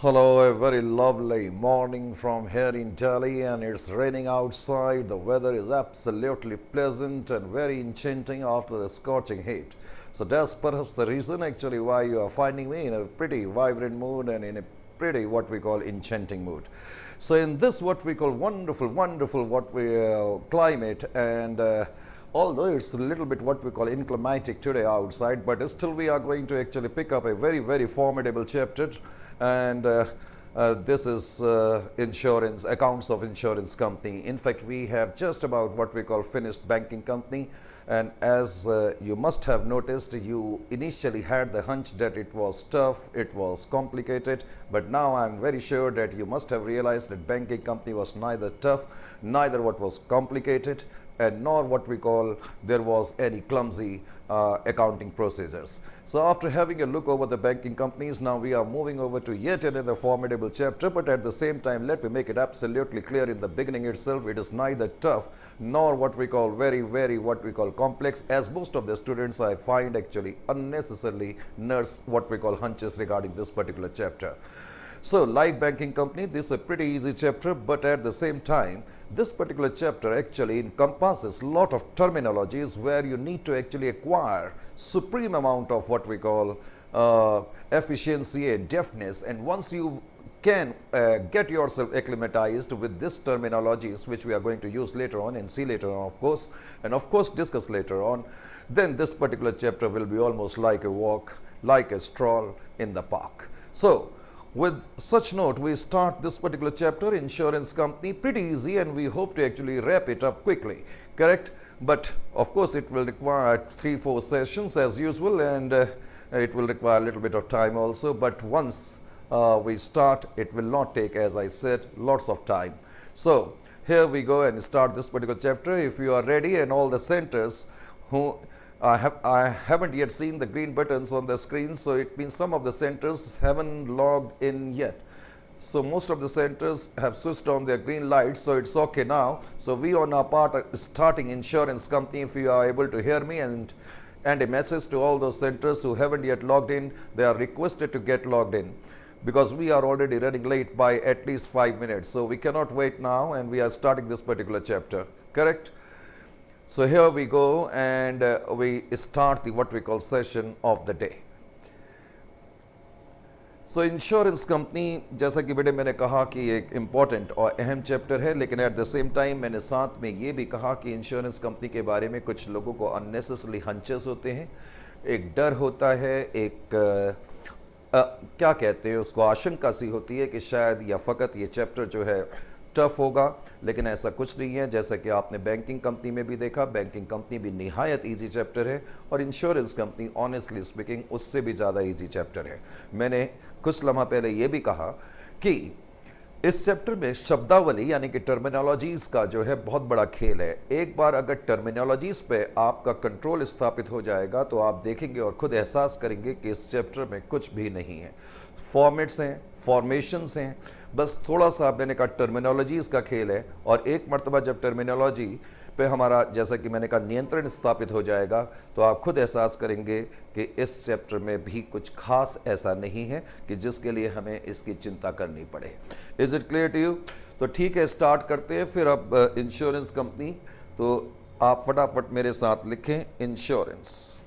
Hello, a very lovely morning from here in Delhi, and it's raining outside. The weather is absolutely pleasant and very enchanting after the scorching heat. So, that's perhaps the reason actually why you are finding me in a pretty vibrant mood and in a pretty what we call enchanting mood. So, in this what we call wonderful what we climate and although it's a little bit what we call inclimatic today outside, but still we are going to actually pick up a very formidable chapter, and this is insurance, accounts of insurance company. In fact, we have just about what we call finished banking company, and as you must have noticed, you initially had the hunch that it was tough, it was complicated, but now I'm very sure that you must have realized that banking company was neither tough, neither what was complicated, and nor what we call there was any clumsy accounting procedures. So after having a look over the banking companies, now we are moving over to yet another formidable chapter, but at the same time let me make it absolutely clear in the beginning itself, it is neither tough nor what we call very what we call complex, as most of the students I find actually unnecessarily nurse what we call hunches regarding this particular chapter. So like banking company, this is a pretty easy chapter, but at the same time, this particular chapter actually encompasses a lot of terminologies where you need to actually acquire supreme amount of what we call efficiency and deftness. And once you can get yourself acclimatized with these terminologies, which we are going to use later on and see later on, of course, and of course discuss later on, then this particular chapter will be almost like a walk, like a stroll in the park. So, with such note, we start this particular chapter, insurance company, pretty easy, and we hope to actually wrap it up quickly, correct? But of course, it will require 3-4 sessions as usual, and it will require a little bit of time also. But once we start, it will not take, as I said, lots of time. So here we go and start this particular chapter. If you are ready, and all the centers who I haven't yet seen the green buttons on the screen, so it means some of the centers haven't logged in yet. So most of the centers have switched on their green lights, so it's okay now. So we on our part are starting insurance company. If you are able to hear me, and a message to all those centers who haven't yet logged in, they are requested to get logged in, because we are already running late by at least 5 minutes. So we cannot wait now, and we are starting this particular chapter, correct? So here we go, and we start the what we call session of the day. So insurance company, जैसा कि बेटे मैंने कहा कि एक important और अहम chapter है, लेकिन एट द सेम टाइम मैंने साथ में ये भी कहा कि इंश्योरेंस कंपनी के बारे में कुछ लोगों को अननेसेसरी हंचेस होते हैं, एक डर होता है, एक क्या कहते हैं उसको, आशंका सी होती है कि शायद या फ़कत ये चैप्टर जो है टफ होगा, लेकिन ऐसा कुछ नहीं है। जैसा कि आपने बैंकिंग कंपनी में भी देखा, बैंकिंग कंपनी भी निहायत इजी चैप्टर है, और इंश्योरेंस कंपनी ऑनेस्टली स्पीकिंग उससे भी ज़्यादा इजी चैप्टर है। मैंने कुछ लम्हा पहले ये भी कहा कि इस चैप्टर में शब्दावली यानी कि टर्मिनोलॉजीज़ का जो है बहुत बड़ा खेल है। एक बार अगर टर्मिनोलॉजीज़ पे आपका कंट्रोल स्थापित हो जाएगा तो आप देखेंगे और खुद एहसास करेंगे कि इस चैप्टर में कुछ भी नहीं है। फॉर्मेट्स हैं, फॉर्मेशंस हैं, बस थोड़ा सा मैंने कहा टर्मिनोलॉजीज़ का खेल है, और एक मरतबा जब टर्मिनोलॉजी पे हमारा, जैसा कि मैंने कहा, नियंत्रण स्थापित हो जाएगा, तो आप खुद एहसास करेंगे कि इस चैप्टर में भी कुछ खास ऐसा नहीं है कि जिसके लिए हमें इसकी चिंता करनी पड़े। Is it clear to you? तो ठीक है, स्टार्ट करते हैं फिर। अब इंश्योरेंस कंपनी, तो आप फटाफट मेरे साथ लिखें इंश्योरेंस।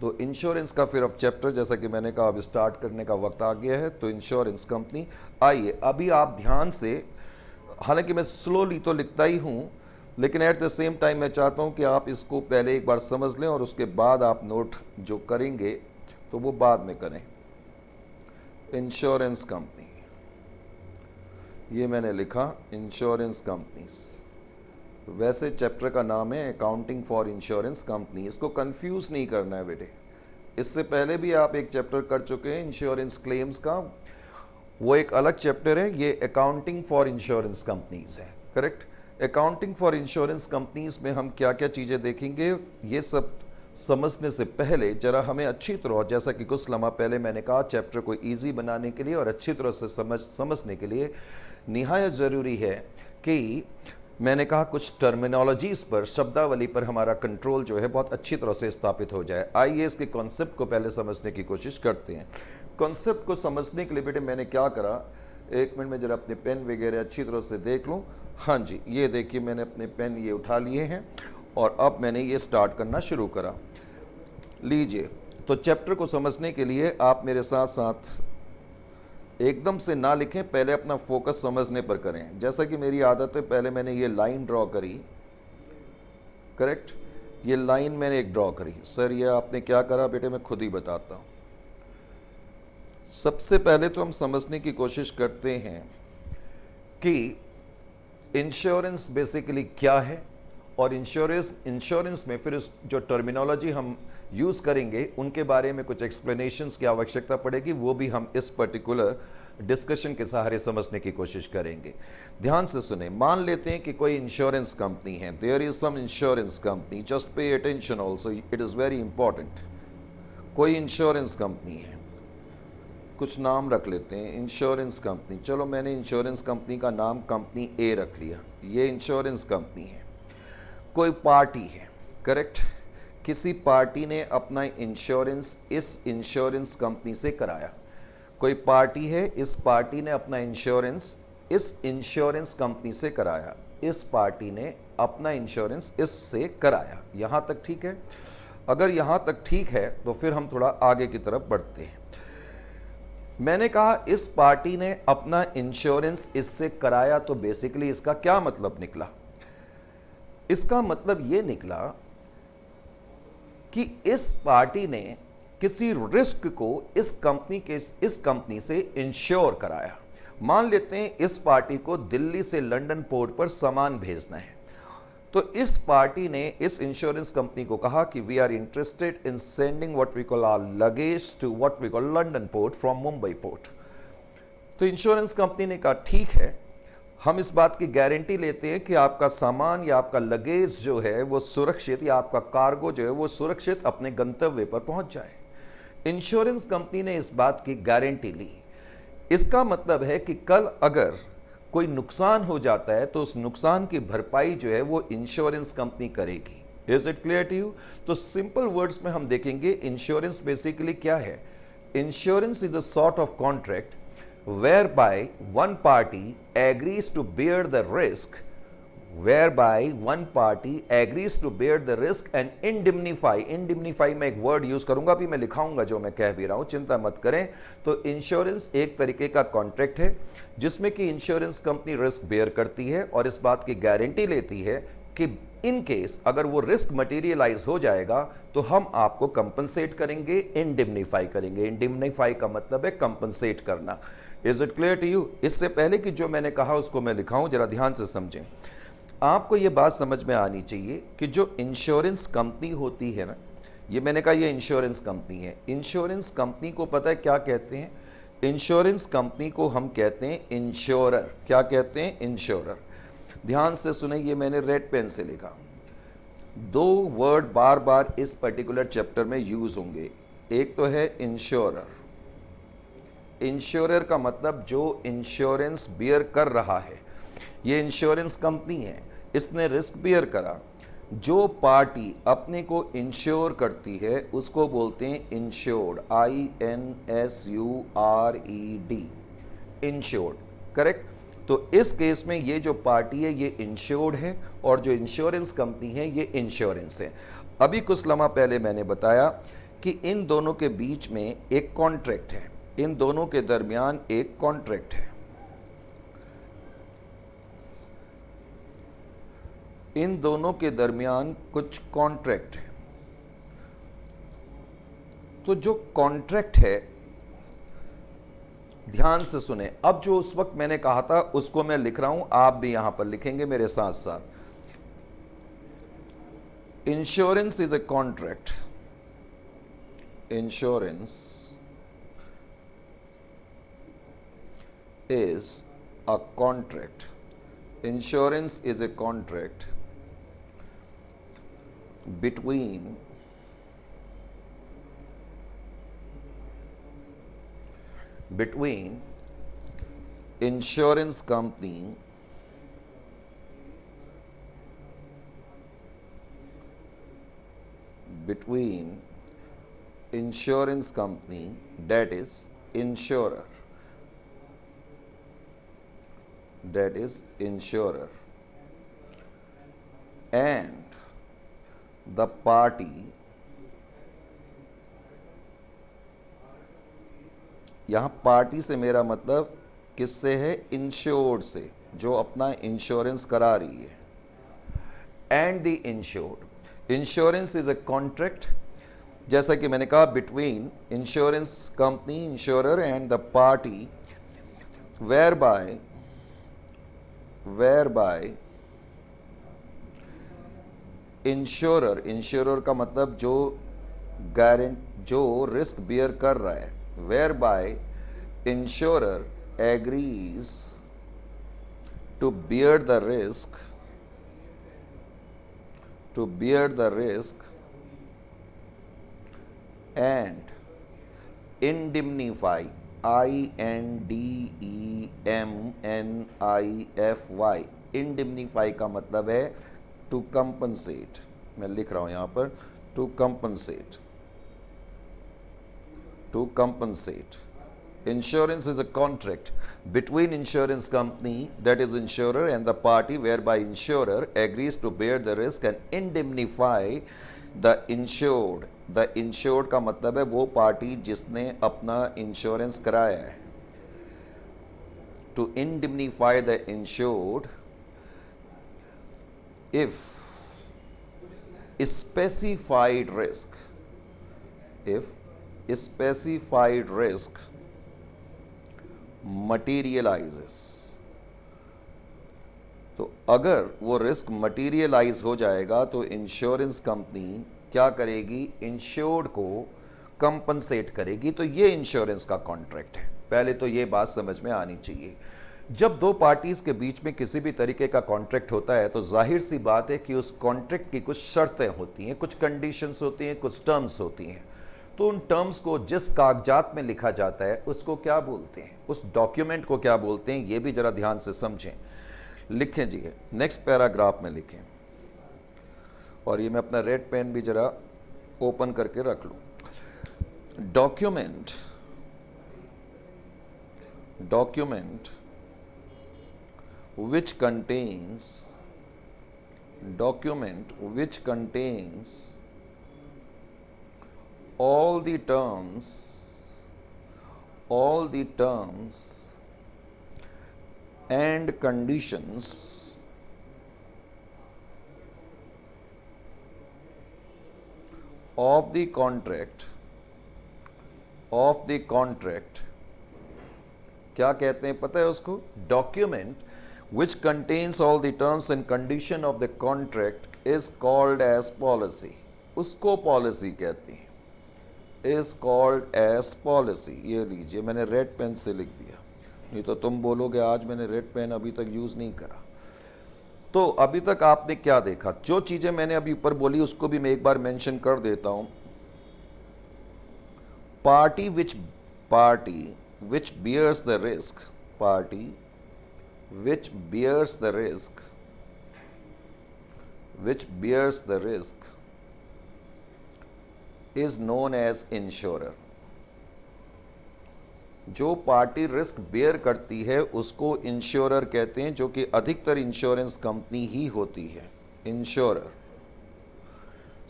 तो इंश्योरेंस का फिर अब चैप्टर, जैसा कि मैंने कहा, अब स्टार्ट करने का वक्त आ गया है। तो इंश्योरेंस कंपनी, आइए अभी आप ध्यान से, हालांकि मैं स्लोली तो लिखता ही हूँ, लेकिन एट द सेम टाइम मैं चाहता हूँ कि आप इसको पहले एक बार समझ लें, और उसके बाद आप नोट जो करेंगे तो वो बाद में करें। इंश्योरेंस कंपनी, ये मैंने लिखा इंश्योरेंस कंपनीज। वैसे चैप्टर का नाम है अकाउंटिंग फॉर इंश्योरेंस कंपनी, इसको कंफ्यूज नहीं करना है बेटे। इससे पहले भी आप एक चैप्टर कर चुके हैं इंश्योरेंस क्लेम्स का, वो एक अलग चैप्टर है। ये अकाउंटिंग फॉर इंश्योरेंस कंपनीज है, correct? Accounting for insurance companies में हम क्या क्या चीज़ें देखेंगे, ये सब समझने से पहले जरा हमें अच्छी तरह, जैसा कि कुछ लम्हा पहले मैंने कहा, चैप्टर को ईजी बनाने के लिए और अच्छी तरह से समझने के लिए निहायत ज़रूरी है कि मैंने कहा कुछ टर्मिनोलॉजीज़ पर, शब्दावली पर हमारा कंट्रोल जो है बहुत अच्छी तरह से स्थापित हो जाए। आइए इसके कॉन्सेप्ट को पहले समझने की कोशिश करते हैं। कॉन्सेप्ट को समझने के लिए बेटे मैंने क्या करा, एक मिनट में जरा अपने पेन वगैरह अच्छी तरह से देख लूँ। हाँ जी, ये देखिए मैंने अपने पेन ये उठा लिए हैं और अब मैंने ये स्टार्ट करना शुरू करा। लीजिए, तो चैप्टर को समझने के लिए आप मेरे साथ साथ एकदम से ना लिखें, पहले अपना फोकस समझने पर करें। जैसा कि मेरी आदत है, पहले मैंने ये लाइन ड्रॉ करी, करेक्ट, ये लाइन मैंने एक ड्रॉ करी। सर ये आपने क्या करा बेटे, मैं खुद ही बताता हूँ। सबसे पहले तो हम समझने की कोशिश करते हैं कि इंश्योरेंस बेसिकली क्या है, और इंश्योरेंस में फिर उस जो टर्मिनोलॉजी हम यूज़ करेंगे उनके बारे में कुछ एक्सप्लेनेशंस की आवश्यकता पड़ेगी, वो भी हम इस पर्टिकुलर डिस्कशन के सहारे समझने की कोशिश करेंगे। ध्यान से सुने, मान लेते हैं कि कोई इंश्योरेंस कंपनी है, there is some insurance company, just pay attention also, it is very important. कोई इंश्योरेंस कंपनी है, कुछ नाम रख लेते हैं, इंश्योरेंस कंपनी, चलो मैंने इंश्योरेंस कंपनी का नाम कंपनी ए रख लिया, ये इंश्योरेंस कंपनी है। कोई पार्टी है, करेक्ट, किसी पार्टी ने अपना इंश्योरेंस इस इंश्योरेंस कंपनी से कराया। कोई पार्टी है, इस पार्टी ने अपना इंश्योरेंस इस इंश्योरेंस कंपनी से कराया, इस पार्टी ने अपना इंश्योरेंस इससे कराया। यहाँ तक ठीक है? अगर यहाँ तक ठीक है तो फिर हम थोड़ा आगे की तरफ बढ़ते हैं। मैंने कहा इस पार्टी ने अपना इंश्योरेंस इससे कराया, तो बेसिकली इसका क्या मतलब निकला? इसका मतलब ये निकला कि इस पार्टी ने किसी रिस्क को इस कंपनी से इंश्योर कराया। मान लेते हैं इस पार्टी को दिल्ली से लंदन पोर्ट पर सामान भेजना है, तो इस पार्टी ने इस इंश्योरेंस कंपनी को कहा कि we are interested in sending what we call our luggage to what we call London port from Mumbai port. तो इंश्योरेंस कंपनी ने कहा ठीक है, हम इस बात की गारंटी लेते हैं कि आपका सामान या आपका लगेज जो है वो सुरक्षित, या आपका कार्गो जो है वो सुरक्षित अपने गंतव्य पर पहुंच जाए। इंश्योरेंस कंपनी ने इस बात की गारंटी ली। इसका मतलब है कि कल अगर कोई नुकसान हो जाता है तो उस नुकसान की भरपाई जो है वो इंश्योरेंस कंपनी करेगी। Is it clear to you? तो सिंपल वर्ड्स में हम देखेंगे इंश्योरेंस बेसिकली क्या है। Insurance is a sort of contract whereby one party agrees to bear the risk and indemnify मैं एक वर्ड यूज करूंगा, अभी मैं लिखाऊंगा जो मैं कह भी रहा हूं, चिंता मत करें। तो इंश्योरेंस एक तरीके का कॉन्ट्रैक्ट है जिसमें कि इंश्योरेंस कंपनी रिस्क बेयर करती है और इस बात की गारंटी लेती है कि इन केस अगर वो रिस्क मटेरियलाइज हो जाएगा तो हम आपको कंपनसेट करेंगे, इंडिम्निफाई करेंगे। इंडिम्निफाई का मतलब है कंपनसेट करना। Is it clear to you? इससे पहले कि जो मैंने कहा उसको मैं लिखाऊं, जरा ध्यान से समझें। आपको ये बात समझ में आनी चाहिए कि जो इंश्योरेंस कंपनी होती है ना, ये मैंने कहा ये इंश्योरेंस कंपनी है। इंश्योरेंस कंपनी को पता है क्या कहते हैं? इंश्योरेंस कंपनी को हम कहते हैं इंश्योरर। क्या कहते हैं? इंश्योरर। ध्यान से सुने, ये मैंने रेड पेन से लिखा। दो वर्ड बार बार इस पर्टिकुलर चैप्टर में यूज होंगे। एक तो है इंश्योरर। इंश्योरर का मतलब जो इंश्योरेंस बियर कर रहा है। ये इंश्योरेंस कंपनी है, इसने रिस्क बियर करा। जो पार्टी अपने को इंश्योर करती है उसको बोलते हैं इंश्योर्ड, INSURED, इंश्योर्ड, करेक्ट। तो इस केस में ये जो पार्टी है ये इंश्योर्ड है और जो इंश्योरेंस कंपनी है ये इंश्योरेंस है। अभी कुछ लम्हा पहले मैंने बताया कि इन दोनों के बीच में एक कॉन्ट्रैक्ट है, इन दोनों के दरमियान एक कॉन्ट्रैक्ट है। इन दोनों के दरमियान कुछ कॉन्ट्रैक्ट है। तो जो कॉन्ट्रैक्ट है, ध्यान से सुने, अब जो उस वक्त मैंने कहा था उसको मैं लिख रहा हूं, आप भी यहां पर लिखेंगे मेरे साथ साथ। Insurance is a contract. Insurance is a contract. Insurance is a contract between insurance company that is insurer, that is insurer, and the party, यहां पार्टी से मेरा मतलब किससे है? इंश्योर्ड से, जो अपना इंश्योरेंस करा रही है। And the insured, insurance is a contract, जैसा कि मैंने कहा, between insurance company, insurer and the party, whereby insurer, insurer का मतलब जो रिस्क बियर कर रहा है, whereby insurer agrees to bear the risk, and indemnify, indemnify, indemnify का मतलब है टू कंपनसेट, मैं लिख रहा हूं यहां पर, to compensate. Insurance is a contract between insurance company, that is insurer, and the party whereby insurer agrees to bear the risk and indemnify the insured. The insured का मतलब है वो पार्टी जिसने अपना इंश्योरेंस कराया है। To indemnify the insured if specified risk मटीरियलाइजेस, तो अगर वो रिस्क मटीरियलाइज हो जाएगा तो इंश्योरेंस कंपनी क्या करेगी? इंश्योर्ड को कंपनसेट करेगी। तो ये इंश्योरेंस का कॉन्ट्रैक्ट है। पहले तो ये बात समझ में आनी चाहिए। जब दो पार्टीज के बीच में किसी भी तरीके का कॉन्ट्रैक्ट होता है तो जाहिर सी बात है कि उस कॉन्ट्रैक्ट की कुछ शर्तें होती हैं, कुछ कंडीशंस होती हैं, कुछ टर्म्स होती हैं। तो उन टर्म्स को जिस कागजात में लिखा जाता है उसको क्या बोलते हैं, उस डॉक्यूमेंट को क्या बोलते हैं, ये भी जरा ध्यान से समझें। लिखें जी, नेक्स्ट पैराग्राफ में लिखें, और ये मैं अपना रेड पेन भी जरा ओपन करके रख लूं। Document which contains all the terms and conditions of the contract, क्या कहते हैं पता है उसको? Document which contains all the terms and condition of the contract is called as policy, उसको पॉलिसी कहते हैं, is called as policy। ये लीजिए, मैंने रेड पेन से लिख दिया, नहीं तो तुम बोलोगे आज मैंने रेड पेन अभी तक यूज नहीं करा। तो अभी तक आपने क्या देखा? जो चीजें मैंने अभी ऊपर बोली उसको भी मैं एक बार मेंशन कर देता हूं। Party which bears the risk, party which bears the risk is known as insurer। जो पार्टी रिस्क बेयर करती है उसको इंश्योरर कहते हैं, जो कि अधिकतर इंश्योरेंस कंपनी ही होती है, इंश्योरर।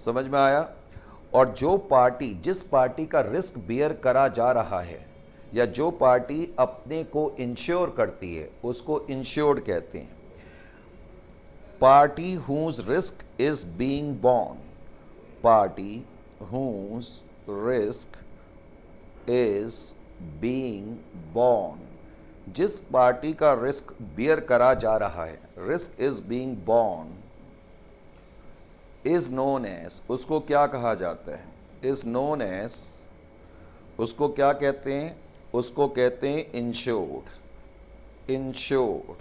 समझ में आया? और जो पार्टी, जिस पार्टी का रिस्क बेयर करा जा रहा है या जो पार्टी अपने को इंश्योर करती है उसको इंश्योर्ड कहते हैं। Party whose risk is being borne, party whose risk is being borne, जिस पार्टी का रिस्क बियर करा जा रहा है, risk is being borne, is known as, उसको क्या कहा जाता है? इज नोन एज, उसको क्या कहते हैं? उसको कहते हैं इंश्योर्ड। INSURED।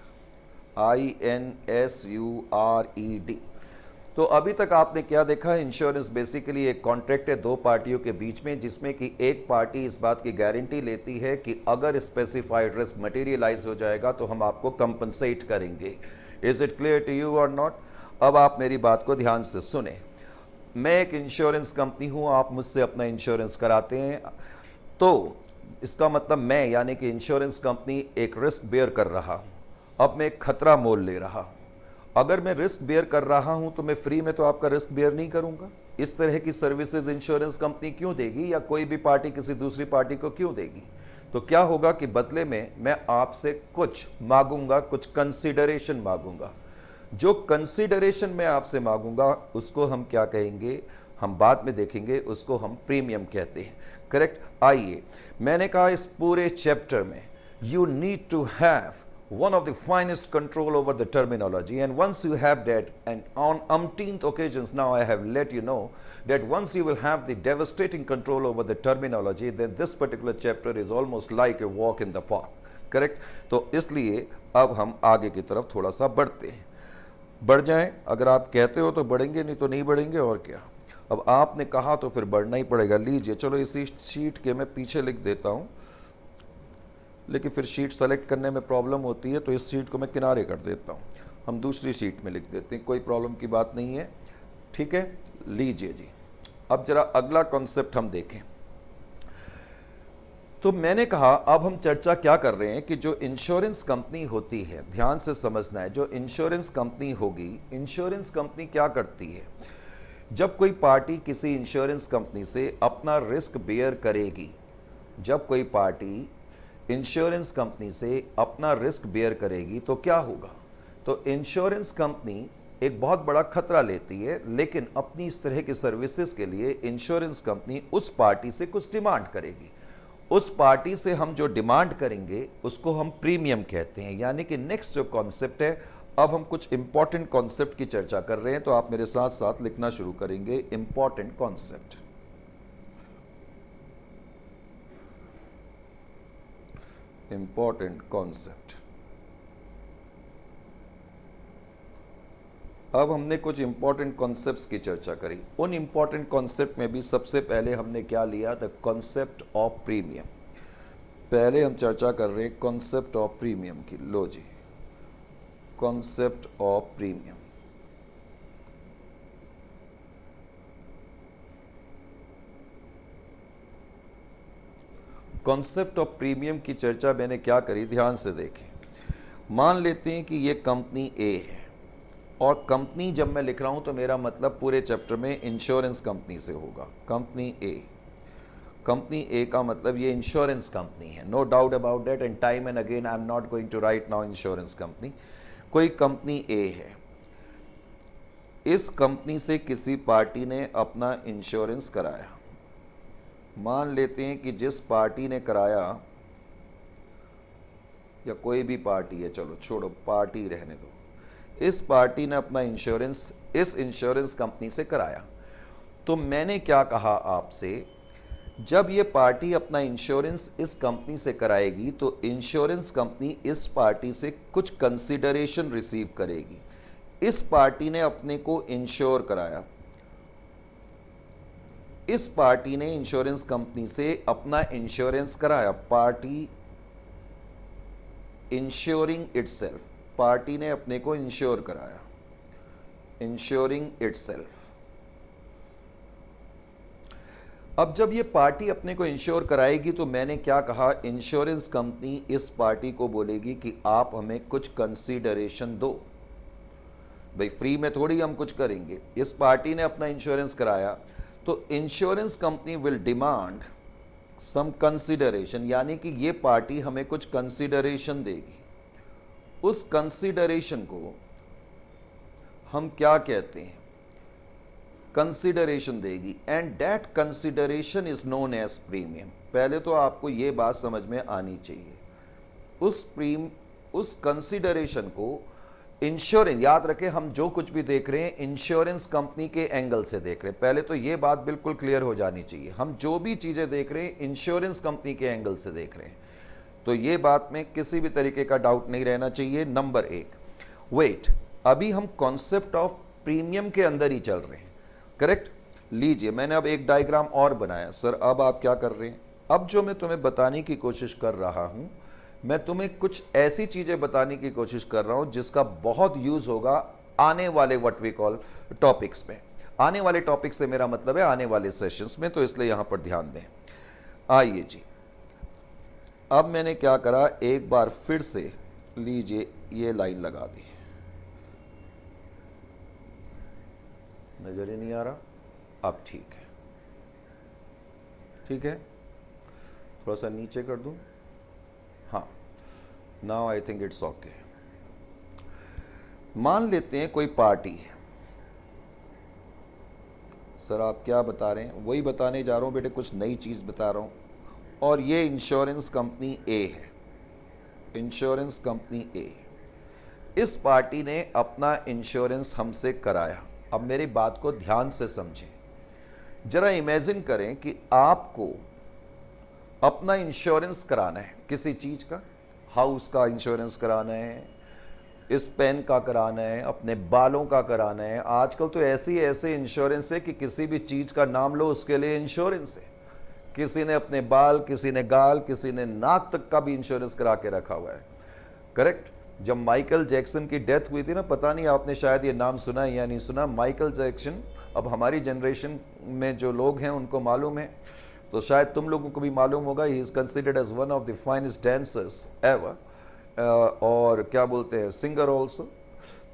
तो अभी तक आपने क्या देखा? इंश्योरेंस बेसिकली एक कॉन्ट्रैक्ट है दो पार्टियों के बीच में, जिसमें कि एक पार्टी इस बात की गारंटी लेती है कि अगर स्पेसिफाइड रिस्क मटेरियलाइज हो जाएगा तो हम आपको कंपनसेट करेंगे। Is it clear to you और नॉट? अब आप मेरी बात को ध्यान से सुने। मैं एक इंश्योरेंस कंपनी हूं, आप मुझसे अपना इंश्योरेंस कराते हैं, तो इसका मतलब मैं यानी कि इंश्योरेंस कंपनी एक रिस्क बेयर कर रहा हूं, अब मैं एक खतरा मोल ले रहा हूं। अगर मैं रिस्क बेयर कर रहा हूं तो मैं फ्री में तो आपका रिस्क बेयर नहीं करूंगा। इस तरह की सर्विसेज इंश्योरेंस कंपनी क्यों देगी, या कोई भी पार्टी किसी दूसरी पार्टी को क्यों देगी? तो क्या होगा कि बदले में मैं आपसे कुछ मांगूंगा, कुछ कंसीडरेशन मांगूंगा। जो कंसीडरेशन मैं आपसे मांगूंगा उसको हम क्या कहेंगे, हम बाद में देखेंगे, उसको हम प्रीमियम कहते हैं। करेक्ट। आइए, मैंने कहा इस पूरे चैप्टर में you need to have one of the finest control over the terminology, and once you have that, and on umpteenth occasions now I have let you know that once you will have the devastating control over the terminology, then this particular chapter is almost like a walk in the park. Correct? तो इसलिए अब हम आगे की तरफ थोड़ा सा बढ़ते हैं। बढ़ जाएं, अगर आप कहते हो तो बढ़ेंगे, नहीं तो नहीं बढ़ेंगे, और क्या। अब आपने कहा तो फिर बढ़ना ही पड़ेगा। लीजिए, चलो इसी शीट के मैं पीछे लिख देता हूँ, लेकिन फिर शीट सेलेक्ट करने में प्रॉब्लम होती है, तो इस शीट को मैं किनारे कर देता हूँ, हम दूसरी शीट में लिख देते हैं, कोई प्रॉब्लम की बात नहीं है। ठीक है, लीजिए जी, अब जरा अगला कॉन्सेप्ट हम देखें। तो मैंने कहा अब हम चर्चा क्या कर रहे हैं कि जो इंश्योरेंस कंपनी होती है, ध्यान से समझना है, जो इंश्योरेंस कंपनी होगी, इंश्योरेंस कंपनी क्या करती है? जब कोई पार्टी किसी इंश्योरेंस कंपनी से अपना रिस्क बेयर करेगी, जब कोई पार्टी इंश्योरेंस कंपनी से अपना रिस्क बेयर करेगी तो क्या होगा? तो इंश्योरेंस कंपनी एक बहुत बड़ा खतरा लेती है, लेकिन अपनी इस तरह की सर्विसेज के लिए इंश्योरेंस कंपनी उस पार्टी से कुछ डिमांड करेगी। उस पार्टी से हम जो डिमांड करेंगे उसको हम प्रीमियम कहते हैं। यानी कि नेक्स्ट जो कॉन्सेप्ट है, अब हम कुछ इंपॉर्टेंट कॉन्सेप्ट की चर्चा कर रहे हैं, तो आप मेरे साथ साथ लिखना शुरू करेंगे, इंपॉर्टेंट कॉन्सेप्ट। Important concept. अब हमने कुछ इंपॉर्टेंट कॉन्सेप्ट्स की चर्चा करी। उन इंपॉर्टेंट कॉन्सेप्ट में भी सबसे पहले हमने क्या लिया? The concept of premium. पहले हम चर्चा कर रहे हैं कॉन्सेप्ट ऑफ प्रीमियम की। लो जी, concept of premium. Concept of premium की चर्चा मैंने क्या करी, ध्यान से देखें। मान लेते हैं कि ये कंपनी ए है, और कंपनी जब मैं लिख रहा हूं तो मेरा मतलब पूरे चैप्टर में इंश्योरेंस कंपनी से होगा। कंपनी ए, कंपनी ए का मतलब ये इंश्योरेंस कंपनी है, no doubt about that, and time and again I am not going to write now insurance company. कोई कंपनी ए है, इस कंपनी से किसी पार्टी ने अपना इंश्योरेंस कराया। मान लेते हैं कि जिस पार्टी ने कराया, या कोई भी पार्टी है, चलो छोड़ो पार्टी रहने दो, इस पार्टी ने अपना इंश्योरेंस इस इंश्योरेंस कंपनी से कराया। तो मैंने क्या कहा आपसे, जब ये पार्टी अपना इंश्योरेंस इस कंपनी से कराएगी तो इंश्योरेंस कंपनी इस पार्टी से कुछ कंसिडरेशन रिसीव करेगी। इस पार्टी ने अपने को इंश्योर कराया, इस पार्टी ने इंश्योरेंस कंपनी से अपना इंश्योरेंस कराया, पार्टी इंश्योरिंग इटसेल्फ, पार्टी ने अपने को इंश्योर कराया, इंश्योरिंग इटसेल्फ। अब जब ये पार्टी अपने को इंश्योर कराएगी तो मैंने क्या कहा, इंश्योरेंस कंपनी इस पार्टी को बोलेगी कि आप हमें कुछ कंसीडरेशन दो। भाई फ्री में थोड़ी हम कुछ करेंगे, इस पार्टी ने अपना इंश्योरेंस कराया तो insurance company will demand some consideration, यानी कि ये पार्टी हमें कुछ कंसीडरेशन देगी। उस कंसीडरेशन को हम क्या कहते हैं, कंसीडरेशन देगी, and that consideration is known as premium. पहले तो आपको ये बात समझ में आनी चाहिए, उस कंसीडरेशन को इंश्योरेंस, याद रखें हम जो कुछ भी देख रहे हैं इंश्योरेंस कंपनी के एंगल से देख रहे हैं, पहले तो ये बात बिल्कुल क्लियर हो जानी चाहिए। हम जो भी चीजें देख रहे हैं इंश्योरेंस कंपनी के एंगल से देख रहे हैं, तो ये बात में किसी भी तरीके का डाउट नहीं रहना चाहिए। नंबर एक, वेट, अभी हम कॉन्सेप्ट ऑफ प्रीमियम के अंदर ही चल रहे हैं, करेक्ट। लीजिए, मैंने अब एक डायग्राम और बनाया। सर अब आप क्या कर रहे हैं? अब जो मैं तुम्हें बताने की कोशिश कर रहा हूं, मैं तुम्हें कुछ ऐसी चीजें बताने की कोशिश कर रहा हूं जिसका बहुत यूज होगा आने वाले व्हाट वी कॉल टॉपिक्स में। आने वाले टॉपिक्स से मेरा मतलब है आने वाले सेशंस में, तो इसलिए यहां पर ध्यान दें। आइए जी, अब मैंने क्या करा, एक बार फिर से लीजिए ये लाइन लगा दी, नजर ही नहीं आ रहा, अब ठीक है, ठीक है, थोड़ा सा नीचे कर दूं, हाँ, now I think it's okay. मान लेते हैं कोई पार्टी है, सर आप क्या बता रहे हैं, वही बताने जा रहा हूं बेटे, कुछ नई चीज बता रहा हूं, और ये इंश्योरेंस कंपनी ए है, इंश्योरेंस कंपनी ए। इस पार्टी ने अपना इंश्योरेंस हमसे कराया। अब मेरी बात को ध्यान से समझें, जरा इमेजिन करें कि आपको अपना इंश्योरेंस कराना है, किसी चीज का, हाउस का इंश्योरेंस कराना है, इस पेन का कराना है, अपने बालों का कराना है। आजकल तो ऐसे इंश्योरेंस है कि किसी भी चीज का नाम लो उसके लिए इंश्योरेंस है। किसी ने अपने बाल, किसी ने गाल, किसी ने नाक तक का भी इंश्योरेंस करा के रखा हुआ है, करेक्ट। जब माइकल जैक्सन की डेथ हुई थी ना, पता नहीं आपने शायद ये नाम सुना है या नहीं सुना, माइकल जैक्सन, अब हमारी जनरेशन में जो लोग हैं उनको मालूम है, तो शायद तुम लोगों को भी मालूम होगा, he is considered as one of the finest dancers ever, और क्या बोलते हैं, सिंगर ऑल्सो।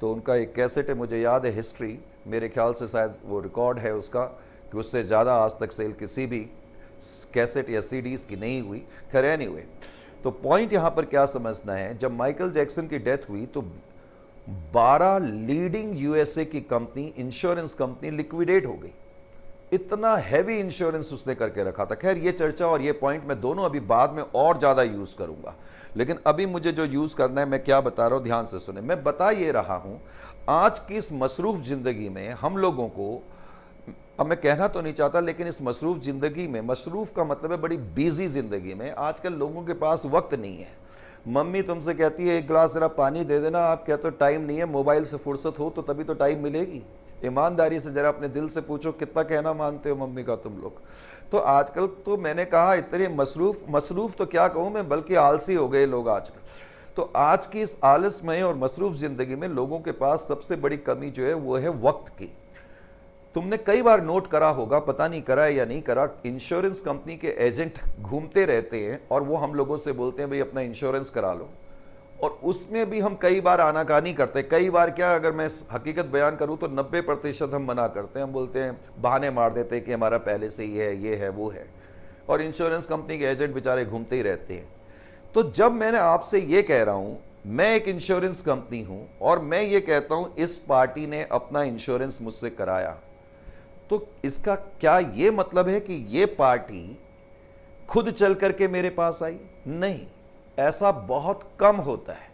तो उनका एक कैसेट है, मुझे याद है, हिस्ट्री, मेरे ख्याल से शायद वो रिकॉर्ड है उसका, कि उससे ज़्यादा आज तक सेल किसी भी कैसेट या सीडीज की नहीं हुई। खैर एनीवे, तो पॉइंट यहाँ पर क्या समझना है, जब माइकल जैक्सन की डेथ हुई तो 12 लीडिंग यूएसए की कंपनी, इंश्योरेंस कंपनी लिक्विडेट हो गई। इतना हैवी इंश्योरेंस उसने करके रखा था। खैर ये चर्चा और ये पॉइंट मैं दोनों अभी बाद में और ज़्यादा यूज़ करूंगा, लेकिन अभी मुझे जो यूज़ करना है, मैं क्या बता रहा हूँ ध्यान से सुने। मैं बता ये रहा हूँ, आज की इस मसरूफ़ ज़िंदगी में हम लोगों को, अब मैं कहना तो नहीं चाहता, लेकिन इस मसरूफ़ ज़िंदगी में, मसरूफ़ का मतलब है बड़ी बिजी ज़िंदगी में, आजकल लोगों के पास वक्त नहीं है। मम्मी तुमसे कहती है एक गिलास ज़रा पानी दे देना, आप कहते हो टाइम नहीं है, मोबाइल से फुर्सत हो तो तभी तो टाइम मिलेगी। ईमानदारी से जरा अपने दिल से पूछो, कितना कहना मानते हो मम्मी का तुम लोग। तो आजकल तो मैंने कहा इतने मसरूफ़ तो क्या कहूँ मैं, बल्कि आलसी हो गए लोग आजकल। तो आज की इस आलसमय और मसरूफ़ ज़िंदगी में लोगों के पास सबसे बड़ी कमी जो है वो है वक्त की। तुमने कई बार नोट करा होगा, पता नहीं करा है या नहीं करा, इंश्योरेंस कंपनी के एजेंट घूमते रहते हैं और वो हम लोगों से बोलते हैं भाई अपना इंश्योरेंस करा लो, और उसमें भी हम कई बार आनाकानी करते हैं। कई बार क्या, अगर मैं हकीकत बयान करूं तो 90% हम मना करते हैं, हम बोलते हैं, बहाने मार देते हैं कि हमारा पहले से ही है, ये है वो है, और इंश्योरेंस कंपनी के एजेंट बेचारे घूमते ही रहते हैं। तो जब मैंने आपसे ये कह रहा हूं, मैं एक इंश्योरेंस कंपनी हूं और मैं ये कहता हूं इस पार्टी ने अपना इंश्योरेंस मुझसे कराया, तो इसका क्या ये मतलब है कि ये पार्टी खुद चल करके मेरे पास आई? नहीं, ऐसा बहुत कम होता है।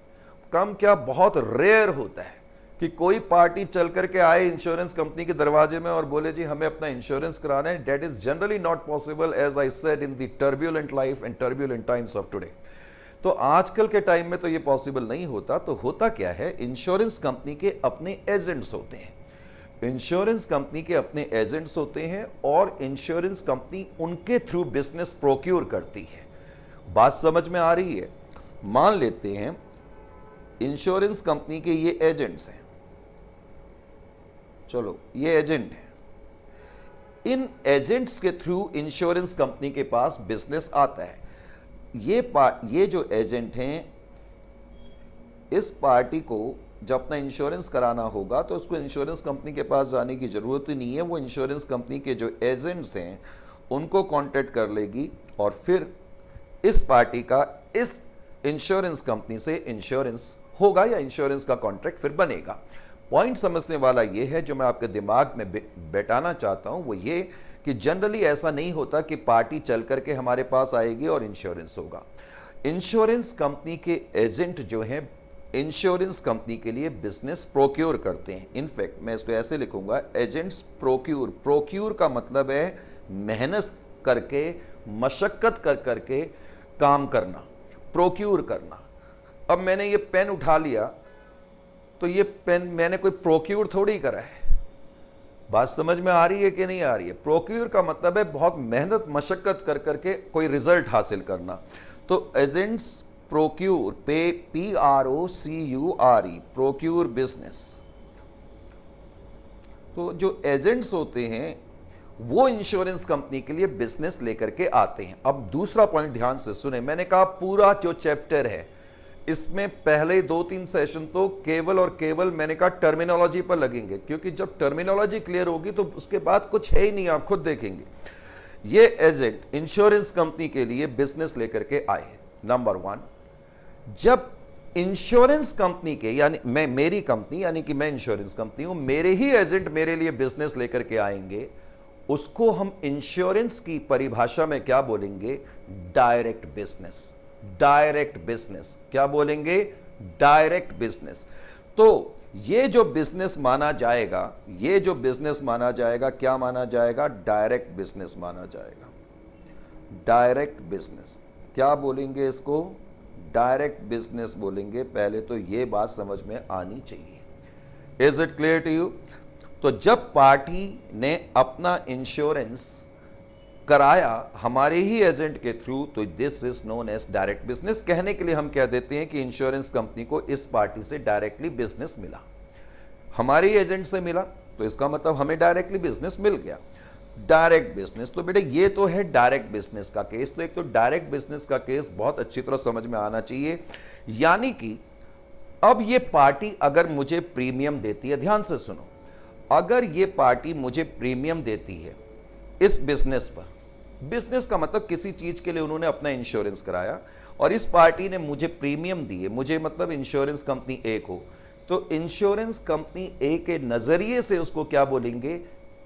कम क्या, बहुत रेयर होता है कि कोई पार्टी चल करके आए इंश्योरेंस कंपनी के दरवाजे में और बोले जी हमें अपना इंश्योरेंस कराना है। That is generally not possible, as I said, in the turbulent life and turbulent times of today. तो आजकल के टाइम में तो ये पॉसिबल नहीं होता। तो होता क्या है, इंश्योरेंस कंपनी के अपने एजेंट्स होते हैं, इंश्योरेंस कंपनी के अपने एजेंट्स होते हैं, और इंश्योरेंस कंपनी उनके थ्रू बिजनेस प्रोक्योर करती है। बात समझ में आ रही है? मान लेते हैं इंश्योरेंस कंपनी के ये एजेंट्स हैं, चलो ये एजेंट हैं, इन एजेंट्स के थ्रू इंश्योरेंस कंपनी के पास बिजनेस आता है। ये जो एजेंट हैं, इस पार्टी को जब अपना इंश्योरेंस कराना होगा तो उसको इंश्योरेंस कंपनी के पास जाने की ज़रूरत ही नहीं है। वो इंश्योरेंस कंपनी के जो एजेंट्स हैं उनको कांटेक्ट कर लेगी और फिर इस पार्टी का इस इंश्योरेंस कंपनी से इंश्योरेंस होगा या इंश्योरेंस का कॉन्ट्रैक्ट फिर बनेगा। पॉइंट समझने वाला ये है, जो मैं आपके दिमाग में बैठाना चाहता हूँ वो ये कि जनरली ऐसा नहीं होता कि पार्टी चल करके हमारे पास आएगी और इंश्योरेंस होगा। इंश्योरेंस कंपनी के एजेंट जो हैं इंश्योरेंस कंपनी के लिए बिजनेस प्रोक्योर करते हैं। इनफैक्ट मैं इसको ऐसे लिखूंगा, एजेंट्स प्रोक्योर। प्रोक्योर का मतलब है मेहनत करके, मशक्कत कर करके काम करना, प्रोक्योर करना। अब मैंने ये पेन उठा लिया तो ये पेन मैंने कोई प्रोक्योर थोड़ी करा है। बात समझ में आ रही है कि नहीं आ रही है? प्रोक्योर का मतलब है बहुत मेहनत मशक्कत कर करके कोई रिजल्ट हासिल करना। तो agents procure, PROCURE, procure business. तो जो एजेंट्स होते हैं वो इंश्योरेंस कंपनी के लिए बिजनेस लेकर के आते हैं। अब दूसरा पॉइंट ध्यान से सुने, मैंने कहा पूरा जो चैप्टर है इसमें पहले 2-3 सेशन तो केवल और केवल मैंने कहा टर्मिनोलॉजी पर लगेंगे, क्योंकि जब टर्मिनोलॉजी क्लियर होगी तो उसके बाद कुछ है ही नहीं, आप खुद देखेंगे। ये एजेंट इंश्योरेंस कंपनी के लिए बिजनेस लेकर के आए। नंबर 1, जब इंश्योरेंस कंपनी के यानी मेरी कंपनी यानी कि मैं इंश्योरेंस कंपनी हूं, मेरे ही एजेंट मेरे लिए बिजनेस लेकर के आएंगे, उसको हम इंश्योरेंस की परिभाषा में क्या बोलेंगे? Direct business. डायरेक्ट बिजनेस क्या बोलेंगे? Direct business. तो ये जो बिजनेस माना जाएगा, ये जो बिजनेस माना जाएगा, क्या माना जाएगा? डायरेक्ट बिजनेस माना जाएगा। डायरेक्ट बिजनेस क्या बोलेंगे इसको? डायरेक्ट बिजनेस बोलेंगे। पहले तो ये बात समझ में आनी चाहिए। Is it clear to you? तो जब पार्टी ने अपना इंश्योरेंस कराया हमारे ही एजेंट के थ्रू, तो this is known as direct business. कहने के लिए हम कह देते हैं कि इंश्योरेंस कंपनी को इस पार्टी से डायरेक्टली बिजनेस मिला, हमारे ही एजेंट से मिला, तो इसका मतलब हमें डायरेक्टली बिजनेस मिल गया। डायरेक्ट बिजनेस, तो बेटे ये तो है डायरेक्ट बिजनेस का केस। तो एक तो डायरेक्ट बिजनेस का केस बहुत अच्छी तरह समझ में आना चाहिए। यानी कि अब ये पार्टी अगर मुझे प्रीमियम देती है, ध्यान से सुनो, अगर ये पार्टी मुझे प्रीमियम देती है इस बिजनेस पर, बिजनेस का मतलब किसी चीज के लिए उन्होंने अपना इंश्योरेंस कराया और इस पार्टी ने मुझे प्रीमियम दिए, मुझे मतलब इंश्योरेंस कंपनी ए को, तो इंश्योरेंस कंपनी ए के नजरिए से उसको क्या बोलेंगे?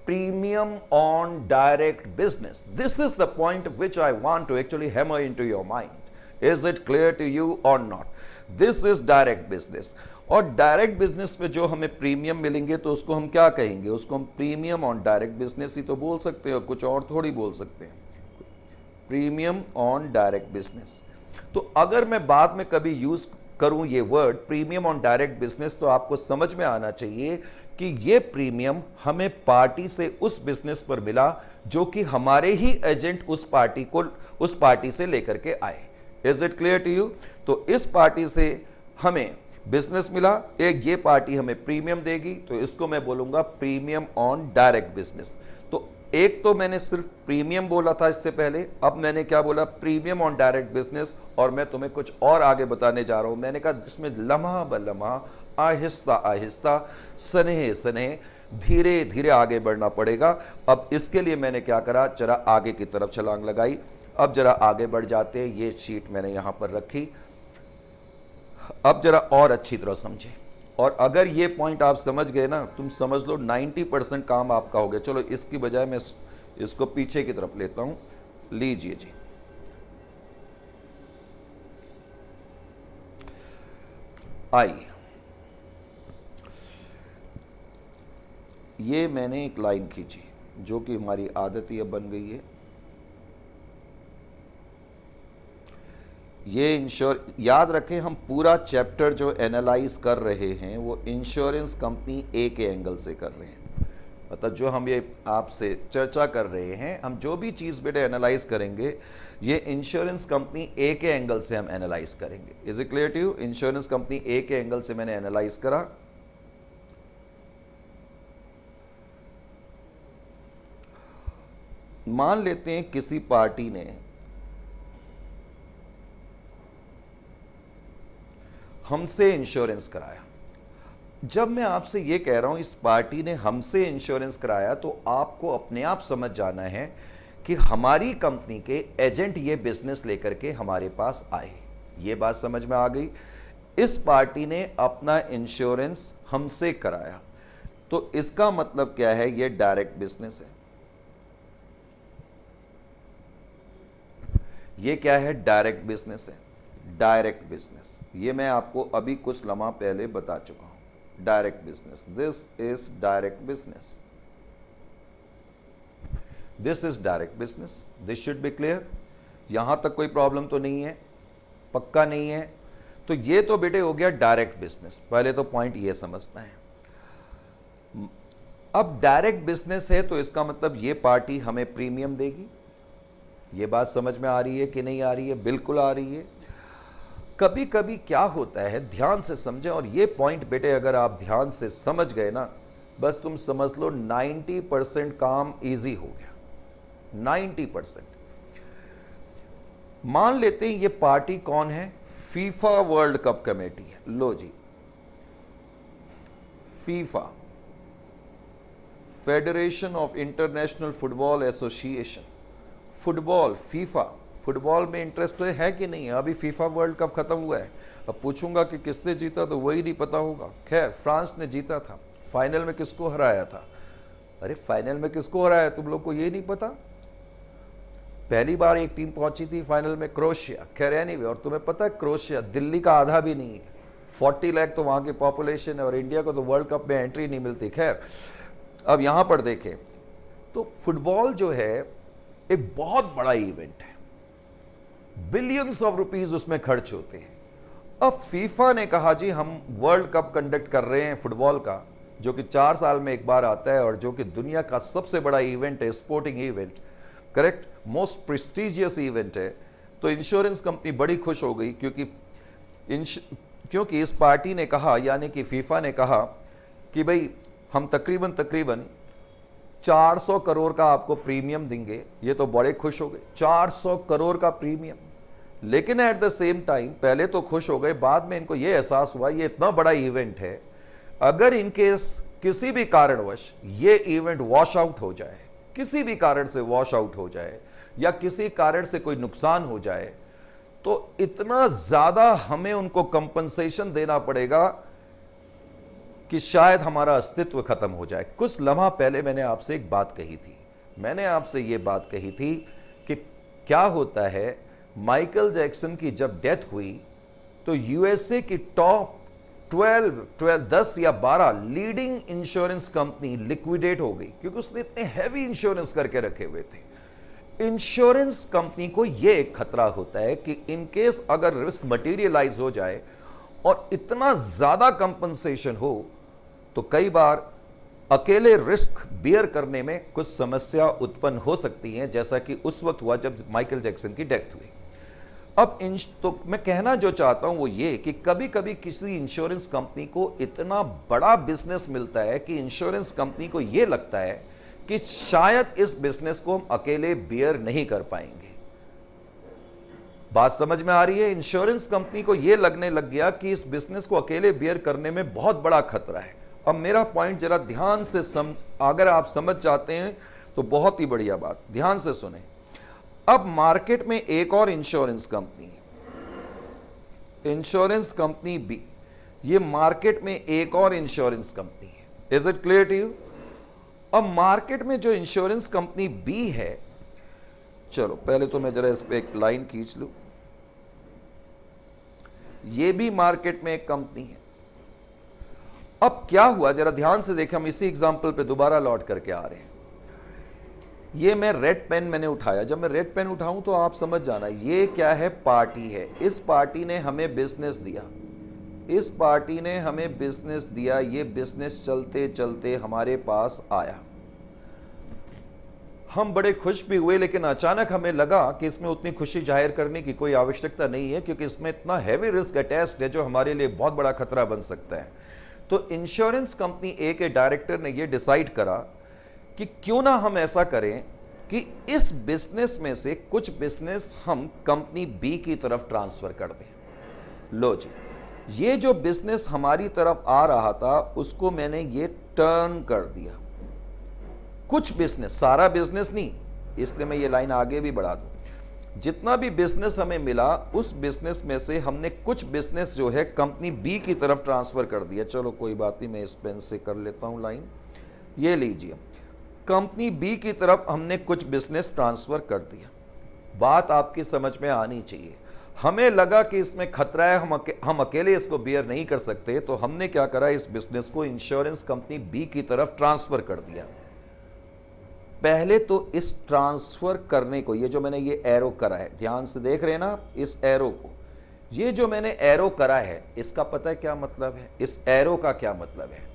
Premium on direct business. This is the point which I want to actually hammer into your mind. Is it clear to you और not? This is direct business. और डायरेक्ट बिजनेस पे जो हमें प्रीमियम मिलेंगे तो उसको हम क्या कहेंगे? उसको हम प्रीमियम ऑन डायरेक्ट बिजनेस ही तो बोल सकते हैं, कुछ और थोड़ी बोल सकते हैं। Premium on direct business. तो अगर मैं बाद में कभी यूज करूं ये word premium on direct business, तो आपको समझ में आना चाहिए कि ये प्रीमियम हमें पार्टी से उस बिजनेस पर मिला जो कि हमारे ही एजेंट उस पार्टी से लेकर के आए। Is it clear to you? तो इस पार्टी से हमें बिजनेस मिला, एक ये पार्टी हमें प्रीमियम देगी, तो इसको मैं बोलूंगा प्रीमियम ऑन डायरेक्ट बिजनेस। तो एक तो मैंने सिर्फ प्रीमियम बोला था इससे पहले, अब मैंने क्या बोला? Premium on direct business. और मैं तुम्हें कुछ और आगे बताने जा रहा हूं। मैंने कहा जिसमें लम्हा ब लम्हा, आहिस्ता आहिस्ता, सनेह सनेह, धीरे धीरे आगे बढ़ना पड़ेगा। अब इसके लिए मैंने क्या करा? जरा आगे की तरफ छलांग लगाई। अब जरा आगे बढ़ जाते हैं। ये शीट मैंने यहां पर रखी। अब जरा और अच्छी तरह समझे, और अगर ये पॉइंट आप समझ गए ना, तुम समझ लो 90% काम आपका हो गया। चलो इसकी बजाय मैं इसको पीछे की तरफ लेता हूं। लीजिए जी, आइए, ये मैंने एक लाइन खींची जो कि हमारी आदत ही अब बन गई है। ये याद रखें, हम पूरा चैप्टर जो एनालाइज कर रहे हैं वो इंश्योरेंस कंपनी ए के एंगल से कर रहे हैं। मतलब जो हम ये आपसे चर्चा कर रहे हैं, हम जो भी चीज़ बेटे एनालाइज करेंगे, ये इंश्योरेंस कंपनी ए के एंगल से हम एनालाइज करेंगे। Is it clear to you? Insurance company A के एंगल से मैंने एनालाइज करा। मान लेते हैं किसी पार्टी ने हमसे इंश्योरेंस कराया। जब मैं आपसे ये कह रहा हूं इस पार्टी ने हमसे इंश्योरेंस कराया, तो आपको अपने आप समझ जाना है कि हमारी कंपनी के एजेंट ये बिजनेस लेकर के हमारे पास आए। ये बात समझ में आ गई? इस पार्टी ने अपना इंश्योरेंस हमसे कराया, तो इसका मतलब क्या है? ये डायरेक्ट बिजनेस है। ये क्या है? डायरेक्ट बिजनेस है। डायरेक्ट बिजनेस, ये मैं आपको अभी कुछ लम्हा पहले बता चुका हूं। Direct business, this is direct business. This is direct business. This should be clear. यहां तक कोई प्रॉब्लम तो नहीं है? पक्का नहीं है? तो ये तो बेटे हो गया डायरेक्ट बिजनेस। पहले तो पॉइंट ये समझना है। अब डायरेक्ट बिजनेस है तो इसका मतलब ये पार्टी हमें प्रीमियम देगी। ये बात समझ में आ रही है कि नहीं आ रही है? बिल्कुल आ रही है। कभी कभी क्या होता है, ध्यान से समझें, और ये पॉइंट बेटे अगर आप ध्यान से समझ गए ना, बस तुम समझ लो 90% काम इजी हो गया। 90%। मान लेते हैं ये पार्टी कौन है, फीफा वर्ल्ड कप कमेटी है। लो जी, FIFA, federation of international football association, football, FIFA, football में इंटरेस्ट है कि नहीं है? अभी फीफा वर्ल्ड कप खत्म हुआ है। अब पूछूंगा कि किसने जीता तो वही नहीं पता होगा। खैर, फ्रांस ने जीता था। फाइनल में किसको हराया था? अरे फाइनल में किसको हराया, तुम लोग को ये नहीं पता? पहली बार एक टीम पहुंची थी फाइनल में, क्रोएशिया। खैर एनीवे, और तुम्हें पता है क्रोएशिया दिल्ली का आधा भी नहीं है। 40 लाख तो वहां की पॉपुलेशन है और इंडिया को तो वर्ल्ड कप में एंट्री नहीं मिलती। खैर, अब यहां पर देखें तो फुटबॉल जो है एक बहुत बड़ा इवेंट है, बिलियंस ऑफ रुपीस उसमें खर्च होते हैं। अब फीफा ने कहा जी हम वर्ल्ड कप कंडक्ट कर रहे हैं फुटबॉल का, जो कि 4 साल में एक बार आता है और जो कि दुनिया का सबसे बड़ा इवेंट है, sporting event, correct, most prestigious event है। तो इंश्योरेंस कंपनी बड़ी खुश हो गई क्योंकि इस पार्टी ने कहा, यानी कि फीफा ने कहा कि भाई हम तकरीबन 400 करोड़ का आपको प्रीमियम देंगे। ये तो बड़े खुश हो गए, 400 करोड़ का प्रीमियम। लेकिन एट द सेम टाइम पहले तो खुश हो गए, बाद में इनको ये एहसास हुआ ये इतना बड़ा इवेंट है, अगर इनकेस किसी भी कारणवश ये इवेंट वॉश आउट हो जाए, किसी भी कारण से वॉश आउट हो जाए या किसी कारण से कोई नुकसान हो जाए, तो इतना ज्यादा हमें उनको कंपनसेशन देना पड़ेगा कि शायद हमारा अस्तित्व खत्म हो जाए। कुछ लम्हा पहले मैंने आपसे एक बात कही थी, मैंने आपसे ये बात कही थी कि क्या होता है, माइकल जैक्सन की जब डेथ हुई तो यूएसए की टॉप 10 या 12 लीडिंग इंश्योरेंस कंपनी लिक्विडेट हो गई, क्योंकि उसने इतने हैवी इंश्योरेंस करके रखे हुए थे। इंश्योरेंस कंपनी को यह एक खतरा होता है कि इनकेस अगर रिस्क मटेरियलाइज हो जाए और इतना ज्यादा कंपनसेशन हो तो कई बार अकेले रिस्क बियर करने में कुछ समस्या उत्पन्न हो सकती है, जैसा कि उस वक्त हुआ जब माइकल जैक्सन की डेथ हुई। अब तो मैं कहना जो चाहता हूं वो ये कि कभी कभी किसी इंश्योरेंस कंपनी को इतना बड़ा बिजनेस मिलता है कि इंश्योरेंस कंपनी को यह लगता है कि शायद इस बिजनेस को हम अकेले बियर नहीं कर पाएंगे। बात समझ में आ रही है? इंश्योरेंस कंपनी को यह लगने लग गया कि इस बिजनेस को अकेले बियर करने में बहुत बड़ा खतरा है। अब मेरा पॉइंट जरा ध्यान से अगर आप समझ जाते हैं तो बहुत ही बढ़िया बात, ध्यान से सुने। अब मार्केट में एक और इंश्योरेंस कंपनी है, इंश्योरेंस कंपनी बी। ये मार्केट में एक और इंश्योरेंस कंपनी है। Is it clear to you? अब मार्केट में जो इंश्योरेंस कंपनी बी है, चलो पहले तो मैं जरा इस पे एक लाइन खींच लूं। ये भी मार्केट में एक कंपनी है। अब क्या हुआ जरा ध्यान से देखें, हम इसी एग्जांपल पे दोबारा लौट करके आ रहे हैं। ये मैं रेड पेन मैंने उठाया, जब मैं रेड पेन उठाऊं तो आप समझ जाना ये क्या है, पार्टी है। इस पार्टी ने हमें बिजनेस दिया, इस पार्टी ने हमें बिजनेस दिया, ये बिजनेस चलते चलते हमारे पास आया, हम बड़े खुश भी हुए, लेकिन अचानक हमें लगा कि इसमें उतनी खुशी जाहिर करने की कोई आवश्यकता नहीं है, क्योंकि इसमें इतना हैवी रिस्क अटैच्ड है जो हमारे लिए बहुत बड़ा खतरा बन सकता है। तो इंश्योरेंस कंपनी ए के डायरेक्टर ने यह डिसाइड करा कि क्यों ना हम ऐसा करें कि इस बिजनेस में से कुछ बिजनेस हम कंपनी बी की तरफ ट्रांसफर कर दें। लो जी, ये जो बिजनेस हमारी तरफ आ रहा था उसको मैंने ये टर्न कर दिया। कुछ बिजनेस, सारा बिजनेस नहीं, इसलिए मैं ये लाइन आगे भी बढ़ा दूं। जितना भी बिजनेस हमें मिला उस बिजनेस में से हमने कुछ बिजनेस जो है कंपनी बी की तरफ ट्रांसफर कर दिया। चलो कोई बात नहीं, मैं इस पेन से कर लेता हूं लाइन। ये लीजिए, कंपनी बी की तरफ हमने कुछ बिजनेस ट्रांसफर कर दिया। बात आपकी समझ में आनी चाहिए। हमें लगा कि इसमें खतरा है, हम अकेले इसको बियर नहीं कर सकते, तो हमने क्या करा, इस बिजनेस को इंश्योरेंस कंपनी बी की तरफ ट्रांसफर कर दिया। पहले तो इस ट्रांसफर करने को, ये जो मैंने ये एरो करा है, ध्यान से देख रहे हैं ना इस एरो को, ये जो मैंने एरो करा है इसका पता है क्या मतलब है? इस एरो का क्या मतलब है?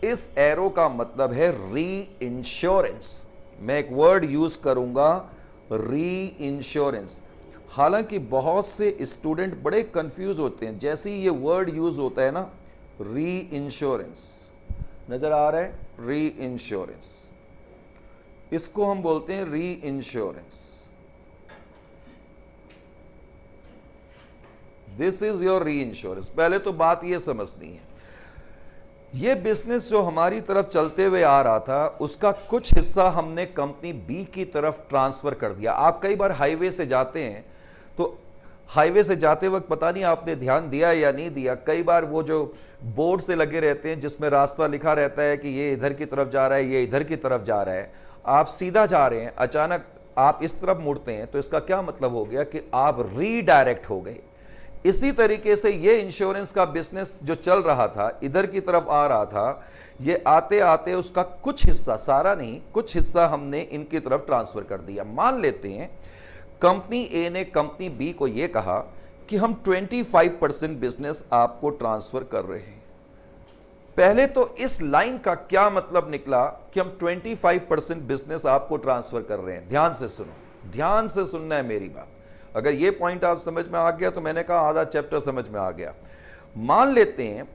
इस एरो का मतलब है री इंश्योरेंस। मैं एक वर्ड यूज करूंगा, री इंश्योरेंस। हालांकि बहुत से स्टूडेंट बड़े कंफ्यूज होते हैं जैसे ही ये वर्ड यूज होता है ना, री इंश्योरेंस, नजर आ रहा है, री इंश्योरेंस, इसको हम बोलते हैं री इंश्योरेंस। दिस इज योर री इंश्योरेंस। पहले तो बात यह समझनी है, ये बिजनेस जो हमारी तरफ चलते हुए आ रहा था उसका कुछ हिस्सा हमने कंपनी बी की तरफ ट्रांसफर कर दिया। आप कई बार हाईवे से जाते हैं तो हाईवे से जाते वक्त पता नहीं आपने ध्यान दिया या नहीं दिया, कई बार वो जो बोर्ड से लगे रहते हैं जिसमें रास्ता लिखा रहता है कि ये इधर की तरफ जा रहा है, ये इधर की तरफ जा रहा है, आप सीधा जा रहे हैं, अचानक आप इस तरफ मुड़ते हैं तो इसका क्या मतलब हो गया कि आप रीडायरेक्ट हो गए। इसी तरीके से ये इंश्योरेंस का बिजनेस जो चल रहा था, इधर की तरफ आ रहा था, ये आते आते उसका कुछ हिस्सा, सारा नहीं, कुछ हिस्सा हमने इनकी तरफ ट्रांसफर कर दिया। मान लेते हैं कंपनी ए ने कंपनी बी को यह कहा कि हम 25% बिजनेस आपको ट्रांसफर कर रहे हैं। पहले तो इस लाइन का क्या मतलब निकला कि हम 25% बिजनेस आपको ट्रांसफर कर रहे हैं। ध्यान से सुनो, ध्यान से सुनना है मेरी बात। अगर ये पॉइंट आप समझ में आ गया तो मैंने कहा आधा चैप्टर समझ में आ गया। मान लेते हैं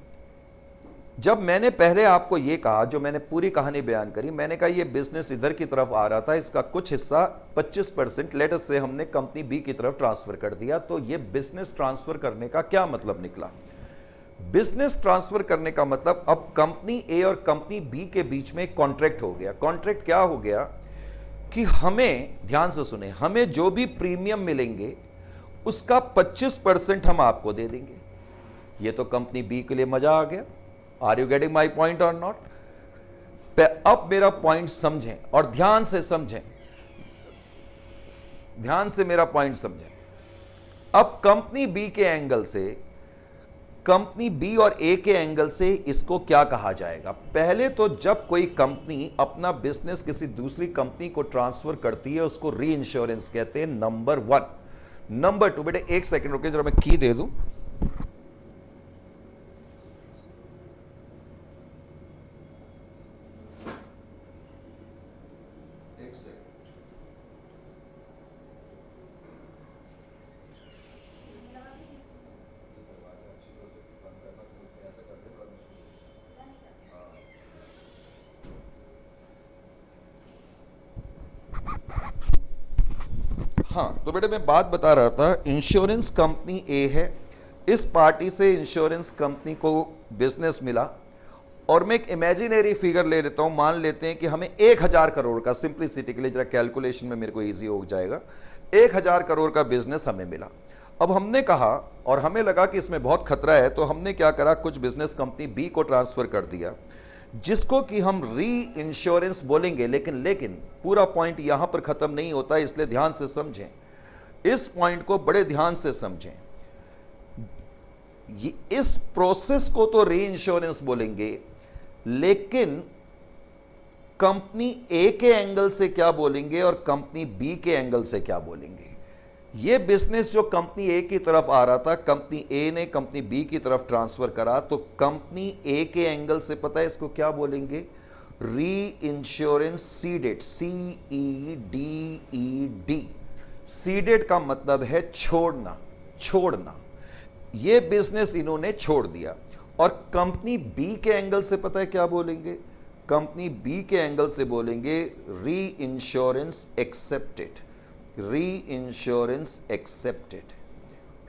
जब मैंने पहले आपको ये कहा, जो मैंने पूरी कहानी बयान करी, मैंने कहा ये बिजनेस इधर की तरफ आ रहा था, इसका कुछ हिस्सा 25% लेट अस से हमने कंपनी बी की तरफ ट्रांसफर कर दिया। तो ये बिजनेस ट्रांसफर करने का क्या मतलब निकला? बिजनेस ट्रांसफर करने का मतलब अब कंपनी ए और कंपनी बी के बीच में एक कॉन्ट्रैक्ट हो गया। कॉन्ट्रैक्ट क्या हो गया कि हमें, ध्यान से सुने, हमें जो भी प्रीमियम मिलेंगे उसका 25% हम आपको दे देंगे। ये तो कंपनी बी के लिए मजा आ गया। Are you getting my point और नॉट? अब मेरा पॉइंट समझें और ध्यान से समझें, ध्यान से मेरा पॉइंट समझें। अब कंपनी बी के एंगल से, कंपनी बी और ए के एंगल से इसको क्या कहा जाएगा? पहले तो जब कोई कंपनी अपना बिजनेस किसी दूसरी कंपनी को ट्रांसफर करती है उसको री इंश्योरेंस कहते हैं, नंबर 1। नंबर 2, बेटे एक सेकंड रुके जरा मैं की दे दूं। हाँ, तो बेटे मैं बात बता रहा था, इंश्योरेंस कंपनी ए है, इस पार्टी से इंश्योरेंस कंपनी को बिजनेस मिला और मैं एक इमेजिनरी फिगर ले लेता हूं। मान लेते हैं कि हमें 1000 करोड़ का, सिंप्लिसिटी के लिए जरा कैलकुलेशन में मेरे को इजी हो जाएगा, 1000 करोड़ का बिजनेस हमें मिला। अब हमने कहा और हमें लगा कि इसमें बहुत खतरा है, तो हमने क्या करा, कुछ बिजनेस कंपनी बी को ट्रांसफर कर दिया जिसको कि हम री इंश्योरेंस बोलेंगे। लेकिन पूरा पॉइंट यहां पर खत्म नहीं होता, इसलिए ध्यान से समझें, इस पॉइंट को बड़े ध्यान से समझें। इस प्रोसेस को तो री इंश्योरेंस बोलेंगे, लेकिन कंपनी ए के एंगल से क्या बोलेंगे और कंपनी बी के एंगल से क्या बोलेंगे? ये बिजनेस जो कंपनी ए की तरफ आ रहा था, कंपनी ए ने कंपनी बी की तरफ ट्रांसफर करा, तो कंपनी ए के एंगल से पता है इसको क्या बोलेंगे? Reinsurance seeded, CEDED। Seeded का मतलब है छोड़ना, छोड़ना। ये बिजनेस इन्होंने छोड़ दिया। और कंपनी बी के एंगल से पता है क्या बोलेंगे? कंपनी बी के एंगल से बोलेंगे री इंश्योरेंस एक्सेप्टेड, री इंश्योरेंस एक्सेप्टेड,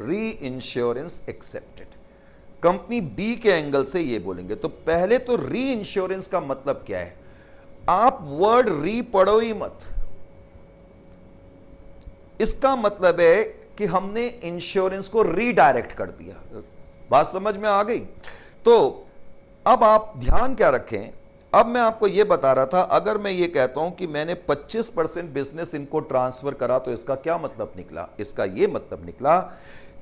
री इंश्योरेंस एक्सेप्टेड। कंपनी बी के एंगल से ये बोलेंगे। तो पहले तो री इंश्योरेंस का मतलब क्या है? आप वर्ड री पढ़ो ही मत। इसका मतलब है कि हमने इंश्योरेंस को रीडायरेक्ट कर दिया। बात समझ में आ गई? तो अब आप ध्यान क्या रखें, अब मैं आपको यह बता रहा था, अगर मैं ये कहता हूं कि मैंने 25% बिजनेस इनको ट्रांसफर करा, तो इसका क्या मतलब निकला? इसका यह मतलब निकला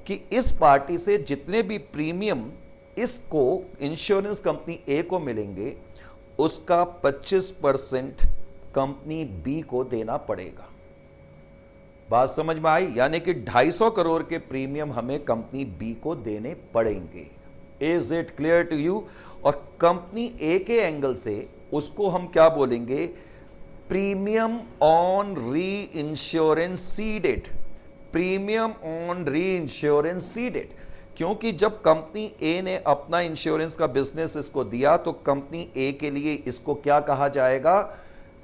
कि इस पार्टी से जितने भी प्रीमियम इसको इंश्योरेंस कंपनी ए को मिलेंगे उसका 25% कंपनी बी को देना पड़ेगा। बात समझ में आई? यानी कि 250 करोड़ के प्रीमियम हमें कंपनी बी को देने पड़ेंगे। Is it clear to you? और कंपनी ए के एंगल से उसको हम क्या बोलेंगे? Premium on reinsurance ceded, premium on reinsurance ceded. क्योंकि जब कंपनी ए ने अपना इंश्योरेंस का बिजनेस इसको दिया तो कंपनी ए के लिए इसको क्या कहा जाएगा,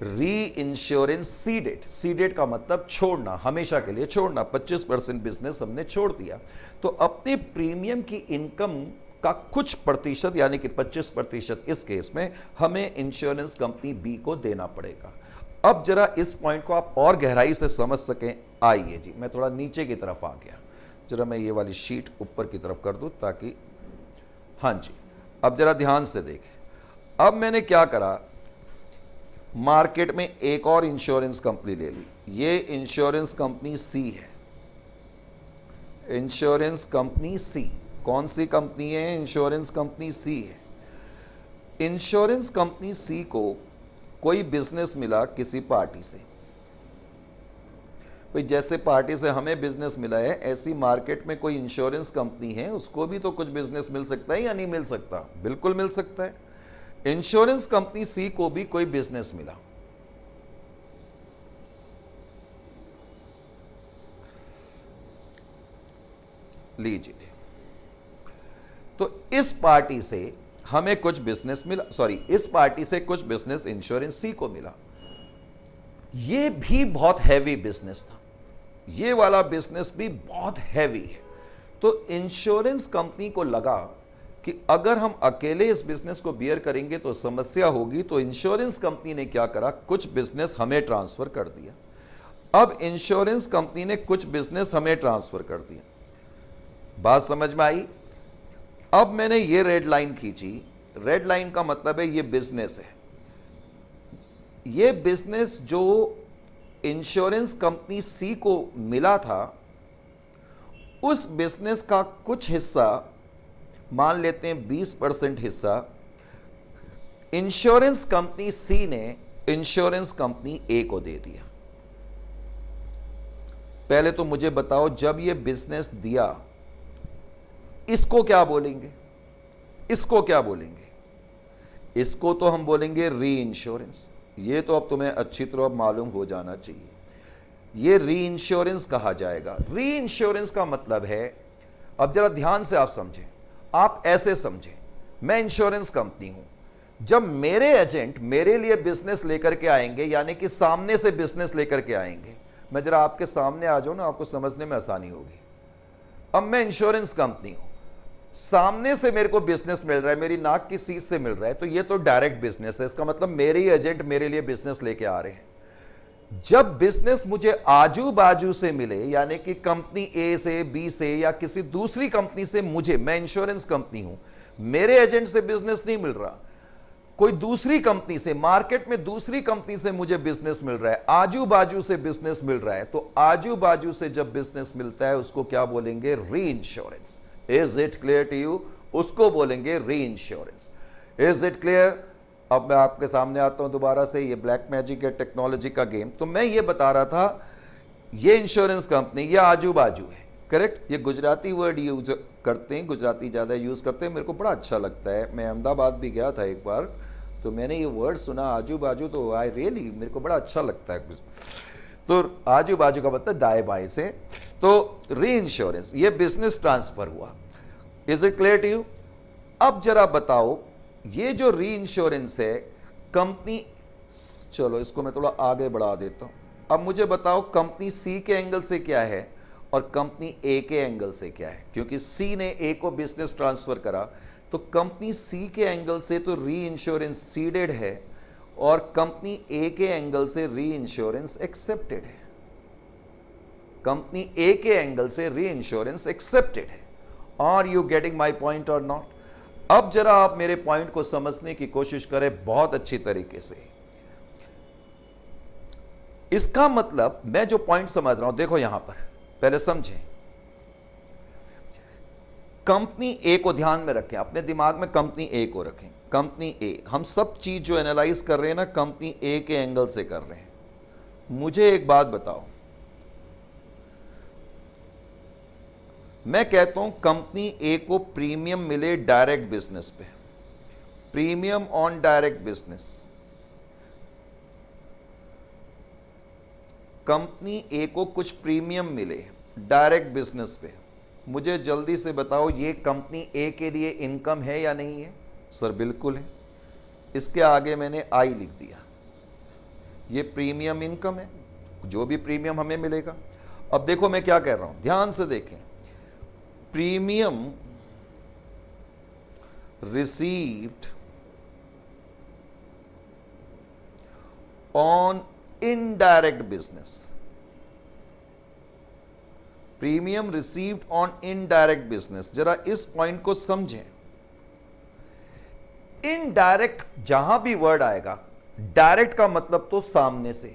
री इंश्योरेंस सीडेड। सीडेड का मतलब छोड़ना, हमेशा के लिए छोड़ना। 25% बिजनेस हमने छोड़ दिया, तो अपने प्रीमियम की इनकम का कुछ प्रतिशत यानी कि 25% इस केस में हमें इंश्योरेंस कंपनी बी को देना पड़ेगा। अब जरा इस पॉइंट को आप और गहराई से समझ सकें, आइए जी मैं थोड़ा नीचे की तरफ आ गया, जरा मैं ये वाली शीट ऊपर की तरफ कर दूं ताकि, हाँ जी, अब जरा ध्यान से देखें। अब मैंने क्या करा, मार्केट में एक और इंश्योरेंस कंपनी ले ली। ये इंश्योरेंस कंपनी सी है, इंश्योरेंस कंपनी सी। कौन सी कंपनी है, इंश्योरेंस कंपनी सी है। इंश्योरेंस कंपनी सी को कोई बिजनेस मिला किसी पार्टी से, भाई जैसे पार्टी से हमें बिजनेस मिला है ऐसी मार्केट में कोई इंश्योरेंस कंपनी है, उसको भी तो कुछ बिजनेस मिल सकता है या नहीं मिल सकता, बिल्कुल मिल सकता है। इंश्योरेंस कंपनी सी को भी कोई बिजनेस मिला, लीजिए, तो इस पार्टी से हमें कुछ बिजनेस मिला, सॉरी इस पार्टी से कुछ बिजनेस इंश्योरेंस सी को मिला। ये भी बहुत हैवी बिजनेस था, ये वाला बिजनेस भी बहुत हैवी है। तो इंश्योरेंस कंपनी को लगा कि अगर हम अकेले इस बिजनेस को बियर करेंगे तो समस्या होगी, तो इंश्योरेंस कंपनी ने क्या करा, कुछ बिजनेस हमें ट्रांसफर कर दिया। अब इंश्योरेंस कंपनी ने कुछ बिजनेस हमें ट्रांसफर कर दिया, बात समझ में आई। अब मैंने ये रेड लाइन खींची, रेड लाइन का मतलब है ये बिजनेस है। ये बिजनेस जो इंश्योरेंस कंपनी सी को मिला था, उस बिजनेस का कुछ हिस्सा, मान लेते हैं 20% हिस्सा, इंश्योरेंस कंपनी सी ने इंश्योरेंस कंपनी ए को दे दिया। पहले तो मुझे बताओ, जब ये बिजनेस दिया इसको क्या बोलेंगे, इसको क्या बोलेंगे, इसको तो हम बोलेंगे री इंश्योरेंस। ये तो अब तुम्हें अच्छी तरह मालूम हो जाना चाहिए, ये री इंश्योरेंस कहा जाएगा। री इंश्योरेंस का मतलब है, अब जरा ध्यान से आप समझें, आप ऐसे समझें, मैं इंश्योरेंस कंपनी हूं, जब मेरे एजेंट मेरे लिए बिजनेस लेकर के आएंगे, यानी कि सामने से बिजनेस लेकर के आएंगे, मैं जरा आपके सामने आ जाऊं ना, आपको समझने में आसानी होगी। अब मैं इंश्योरेंस कंपनी हूं, सामने से मेरे को बिजनेस मिल रहा है, मेरी नाक की सीट से मिल रहा है, तो ये तो डायरेक्ट बिजनेस है, इसका मतलब मेरे ही एजेंट मेरे लिए बिजनेस लेके आ रहे हैं। जब बिजनेस मुझे आजू बाजू से मिले, यानी कि कंपनी ए से, बी से या किसी दूसरी कंपनी से, मुझे, मैं इंश्योरेंस कंपनी हूं, मेरे एजेंट से बिजनेस नहीं मिल रहा, कोई दूसरी कंपनी से, मार्केट में दूसरी कंपनी से मुझे बिजनेस मिल रहा है, आजू बाजू से बिजनेस मिल रहा है, तो आजू बाजू से जब बिजनेस मिलता है उसको क्या बोलेंगे, reinsurance. Is it clear to you, उसको बोलेंगे reinsurance. Is it clear. अब मैं आपके सामने आता हूं दोबारा से, ये ब्लैक मैजिक है, टेक्नोलॉजी का गेम। तो मैं ये बता रहा था, ये इंश्योरेंस कंपनी, ये आजू बाजू है, करेक्ट। ये गुजराती वर्ड यूज करते हैं, गुजराती ज्यादा यूज करते हैं, मेरे को बड़ा अच्छा लगता है। मैं अहमदाबाद भी गया था एक बार, तो मैंने ये वर्ड सुना आजू बाजू, तो आई रियली, मेरे को बड़ा अच्छा लगता है। तो आजू बाजू का मतलब दाएं बाएं से। तो री इंश्योरेंस, ये बिजनेस ट्रांसफर हुआ। Is it clear to you. अब जरा बताओ, ये जो री इंश्योरेंस है कंपनी, चलो इसको मैं थोड़ा आगे बढ़ा देता हूं। अब मुझे बताओ कंपनी सी के एंगल से क्या है और कंपनी ए के एंगल से क्या है, क्योंकि सी ने ए को बिजनेस ट्रांसफर करा, तो कंपनी सी के एंगल से तो री इंश्योरेंस सीडेड है और कंपनी ए के एंगल से री इंश्योरेंस एक्सेप्टेड है। कंपनी ए के एंगल से री इंश्योरेंस एक्सेप्टेड है। Are you getting my point और नॉट। अब जरा आप मेरे पॉइंट को समझने की कोशिश करें बहुत अच्छी तरीके से। इसका मतलब, मैं जो पॉइंट समझ रहा हूं, देखो यहां पर पहले समझें। कंपनी ए को ध्यान में रखें, अपने दिमाग में कंपनी ए को रखें। कंपनी ए, हम सब चीज जो एनालाइज कर रहे हैं ना, कंपनी ए के एंगल से कर रहे हैं। मुझे एक बात बताओ, मैं कहता हूं कंपनी ए को प्रीमियम मिले डायरेक्ट बिजनेस पे, premium on direct business. Company A को कुछ प्रीमियम मिले डायरेक्ट बिजनेस पे, मुझे जल्दी से बताओ, ये कंपनी ए के लिए इनकम है या नहीं है? सर बिल्कुल है। इसके आगे मैंने आई लिख दिया। ये प्रीमियम इनकम है, जो भी प्रीमियम हमें मिलेगा। अब देखो मैं क्या कह रहा हूं, ध्यान से देखें। Premium received on indirect business, premium received on indirect business. जरा इस पॉइंट को समझें। इनडायरेक्ट जहां भी वर्ड आएगा, डायरेक्ट का मतलब तो सामने से,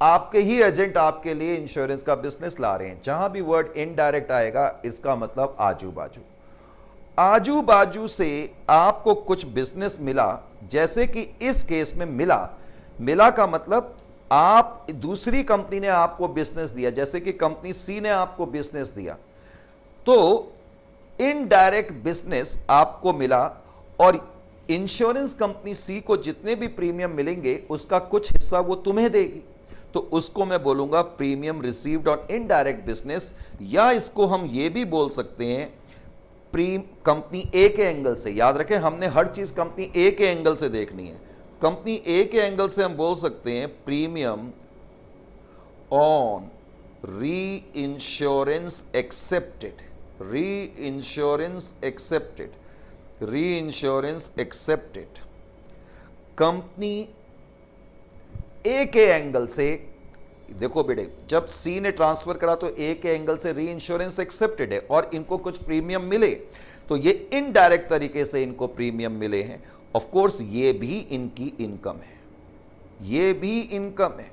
आपके ही एजेंट आपके लिए इंश्योरेंस का बिजनेस ला रहे हैं। जहां भी वर्ड इनडायरेक्ट आएगा, इसका मतलब आजू बाजू। आजू बाजू से आपको कुछ बिजनेस मिला, जैसे कि इस केस में मिला का मतलब आप, दूसरी कंपनी ने आपको बिजनेस दिया, जैसे कि कंपनी सी ने आपको बिजनेस दिया, तो इनडायरेक्ट बिजनेस आपको मिला और इंश्योरेंस कंपनी सी को जितने भी प्रीमियम मिलेंगे उसका कुछ हिस्सा वो तुम्हें देगी, तो उसको मैं बोलूंगा premium received on indirect business. या इसको हम ये भी बोल सकते हैं कंपनी ए के एंगल से। याद रखें, हमने हर चीज कंपनी ए के एंगल से देखनी है। कंपनी ए के एंगल से हम बोल सकते हैं premium on reinsurance accepted, री इंश्योरेंस एक्सेप्टेड, री इंश्योरेंस एक्सेप्टेड। कंपनी ए के एंगल से देखो बेटे, जब सी ने ट्रांसफर करा तो ए के एंगल से री इंश्योरेंस एक्सेप्टेड है और इनको कुछ प्रीमियम मिले, तो ये इनडायरेक्ट तरीके से इनको प्रीमियम मिले हैं। ऑफ कोर्स ये भी इनकी इनकम है, ये भी इनकम है।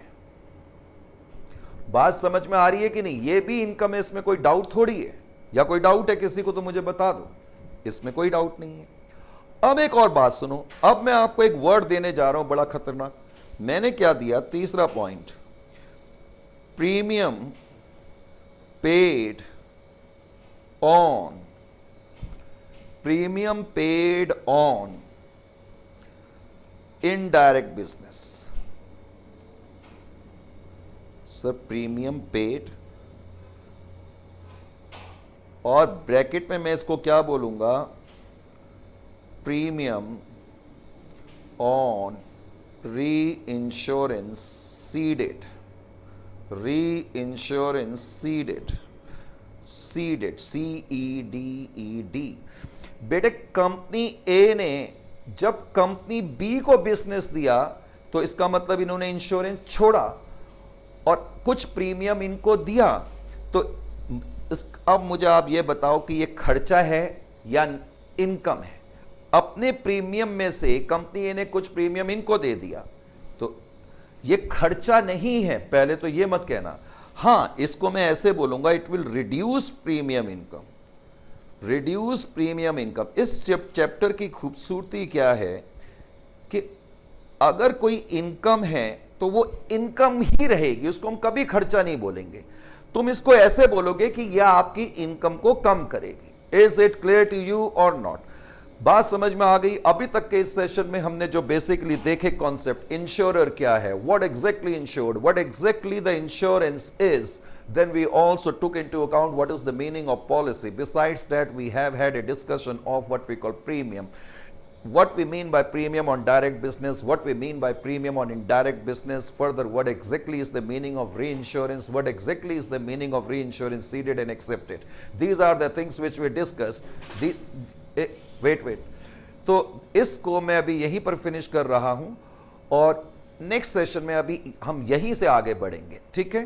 बात समझ में आ रही है कि नहीं? ये भी इनकम है, इसमें कोई डाउट थोड़ी है। या कोई डाउट है किसी को तो मुझे बता दो, इसमें कोई डाउट नहीं है। अब एक और बात सुनो, अब मैं आपको एक वर्ड देने जा रहा हूं बड़ा खतरनाक। मैंने क्या दिया? तीसरा point, premium paid on, premium paid on indirect business. Sir premium paid, और ब्रैकेट में मैं इसको क्या बोलूंगा? Premium on reinsurance seeded, री इंश्योरेंस सीडेड, सीडेड, CEDED। बेटे कंपनी ए ने जब कंपनी बी को बिजनेस दिया तो इसका मतलब इन्होंने इंश्योरेंस छोड़ा और कुछ प्रीमियम इनको दिया। तो अब मुझे आप ये बताओ कि ये खर्चा है या इनकम है? अपने प्रीमियम में से कंपनी ए ने कुछ प्रीमियम इनको दे दिया, तो ये खर्चा नहीं है, पहले तो ये मत कहना। हां, इसको मैं ऐसे बोलूंगा, it will reduce premium income, reduce premium income. इस चैप्टर की खूबसूरती क्या है कि अगर कोई इनकम है तो वो इनकम ही रहेगी, उसको हम कभी खर्चा नहीं बोलेंगे। तुम इसको ऐसे बोलोगे कि यह आपकी इनकम को कम करेगी। Is it clear to you और नॉट? बात समझ में आ गई? अभी तक के इस सेशन में हमने जो बेसिकली देखे कॉन्सेप्ट, इंश्योरर क्या है, what exactly insured, what exactly the insurance is, then we also took into account what is the meaning of policy. Besides that, we have had a discussion of what we call premium, what we mean by premium on direct business, what we mean by premium on indirect business. Further, what exactly is the meaning of reinsurance, what exactly is the meaning of reinsurance ceded and accepted. These are the things which we discussed. Wait. तो इसको मैं अभी यहीं पर finish कर रहा हूं और नेक्स्ट सेशन में अभी हम यहीं से आगे बढ़ेंगे, ठीक है?